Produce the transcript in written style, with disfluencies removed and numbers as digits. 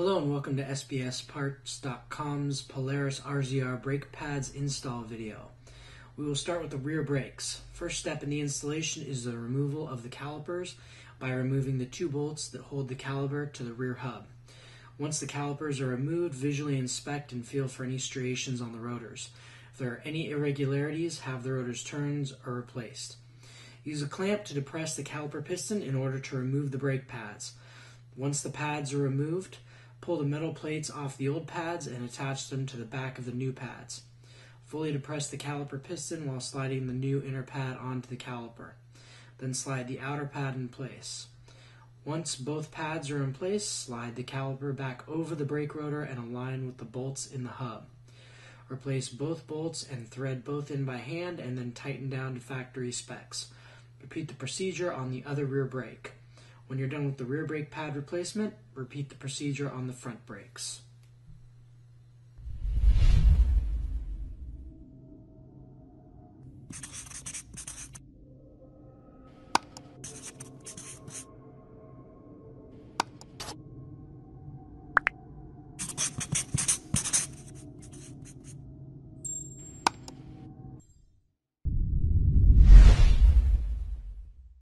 Hello and welcome to SBSparts.com's Polaris RZR brake pads install video. We will start with the rear brakes. First step in the installation is the removal of the calipers by removing the two bolts that hold the caliper to the rear hub. Once the calipers are removed, visually inspect and feel for any striations on the rotors. If there are any irregularities, have the rotors turned or replaced. Use a clamp to depress the caliper piston in order to remove the brake pads. Once the pads are removed, pull the metal plates off the old pads and attach them to the back of the new pads. Fully depress the caliper piston while sliding the new inner pad onto the caliper. Then slide the outer pad in place. Once both pads are in place, slide the caliper back over the brake rotor and align with the bolts in the hub. Replace both bolts and thread both in by hand and then tighten down to factory specs. Repeat the procedure on the other rear brake. When you're done with the rear brake pad replacement, repeat the procedure on the front brakes.